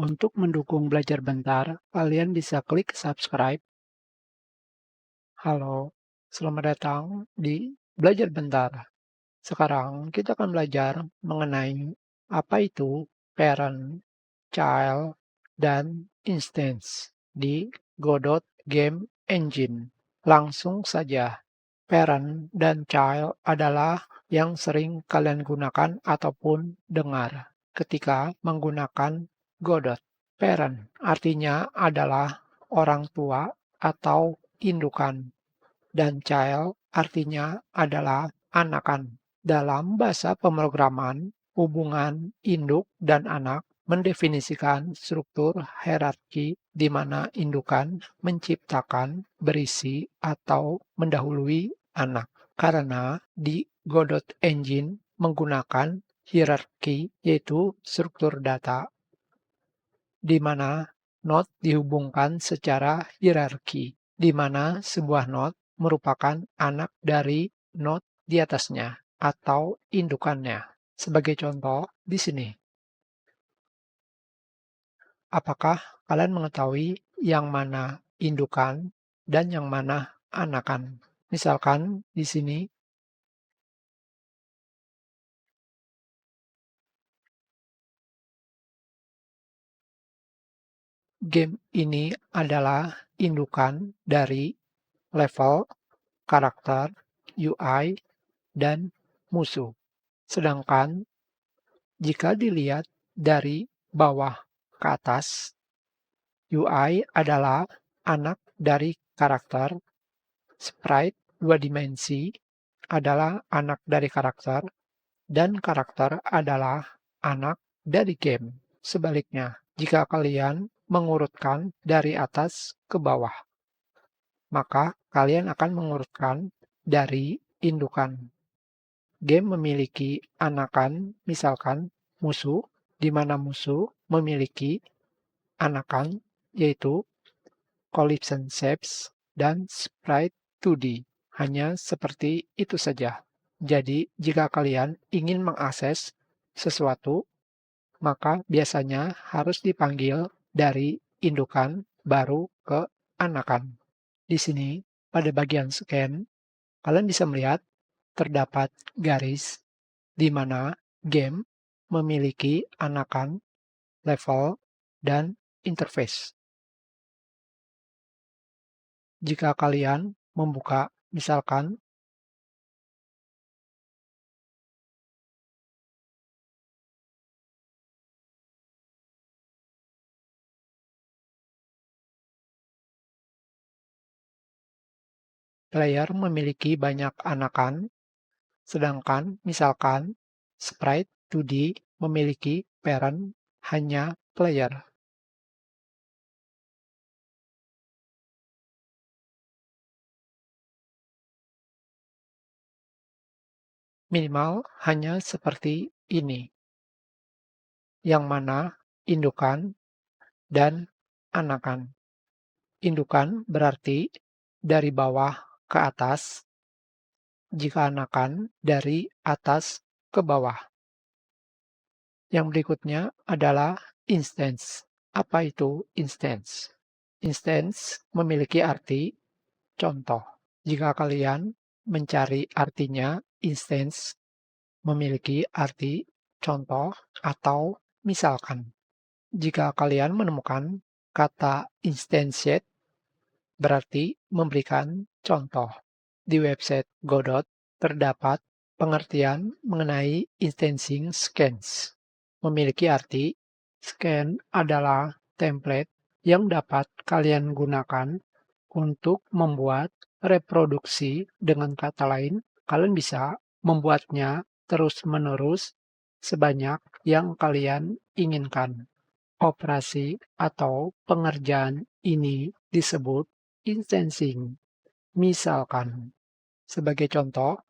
Untuk mendukung Belajar Bentar, kalian bisa klik subscribe. Halo, selamat datang di Belajar Bentar. Sekarang kita akan belajar mengenai apa itu parent, child, dan instance di Godot Game Engine. Langsung saja, parent dan child adalah yang sering kalian gunakan ataupun dengar ketika menggunakan Godot. Parent artinya adalah orang tua atau indukan, dan child artinya adalah anakan. Dalam bahasa pemrograman, hubungan induk dan anak mendefinisikan struktur hierarki di mana indukan menciptakan, berisi, atau mendahului anak. Karena di Godot Engine menggunakan hierarki, yaitu struktur data, di mana node dihubungkan secara hierarki, di mana sebuah node merupakan anak dari node di atasnya atau indukannya. Sebagai contoh di sini, apakah kalian mengetahui yang mana indukan dan yang mana anakan? Misalkan di sini, game ini adalah indukan dari level, karakter, UI, dan musuh. Sedangkan jika dilihat dari bawah ke atas, UI adalah anak dari karakter, sprite 2 dimensi adalah anak dari karakter, dan karakter adalah anak dari game. Sebaliknya, jika kalian mengurutkan dari atas ke bawah, maka kalian akan mengurutkan dari indukan. Game memiliki anakan, misalkan musuh, di mana musuh memiliki anakan, yaitu Collapse Shapes dan Sprite 2D. Hanya seperti itu saja. Jadi, jika kalian ingin mengakses sesuatu, maka biasanya harus dipanggil dari indukan baru ke anakan. Di sini, pada bagian scan, kalian bisa melihat terdapat garis di mana game memiliki anakan, level, dan interface. Jika kalian membuka, misalkan, player memiliki banyak anakan, sedangkan misalkan Sprite 2D memiliki parent hanya player. Minimal hanya seperti ini, yang mana indukan dan anakan. Indukan berarti dari bawah ke atas, jika anakan dari atas ke bawah. Yang berikutnya adalah instance. Apa itu instance? Instance memiliki arti contoh. Jika kalian mencari artinya, instance memiliki arti contoh atau misalkan. Jika kalian menemukan kata instantiate, berarti memberikan contoh. Di website Godot terdapat pengertian mengenai instancing scans. Memiliki arti, scan adalah template yang dapat kalian gunakan untuk membuat reproduksi. Dengan kata lain, kalian bisa membuatnya terus-menerus sebanyak yang kalian inginkan. Operasi atau pengerjaan ini disebut instancing. Misalkan, sebagai contoh,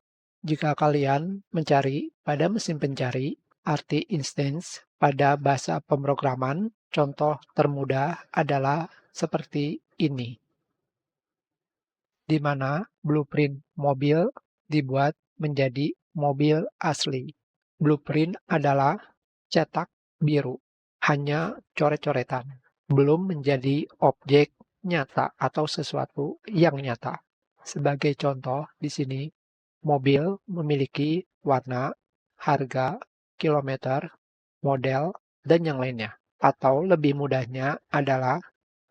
jika kalian mencari pada mesin pencari, arti instance pada bahasa pemrograman, contoh termudah adalah seperti ini, di mana blueprint mobil dibuat menjadi mobil asli. Blueprint adalah cetak biru. hanya coret-coretan, belum menjadi objek nyata atau sesuatu yang nyata. Sebagai contoh di sini, mobil memiliki warna, harga, kilometer, model, dan yang lainnya. Atau lebih mudahnya adalah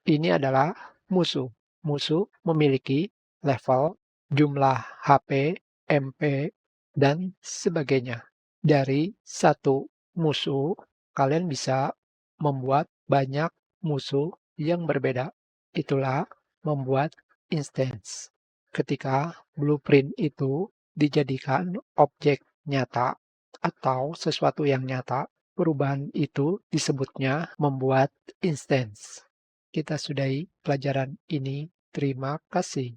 ini adalah musuh. Musuh memiliki level, jumlah HP, MP, dan sebagainya. Dari satu musuh, kalian bisa membuat banyak musuh yang berbeda. Itulah membuat instance. Ketika blueprint itu dijadikan objek nyata atau sesuatu yang nyata, perubahan itu disebutnya membuat instance. Kita sudahi pelajaran ini. Terima kasih.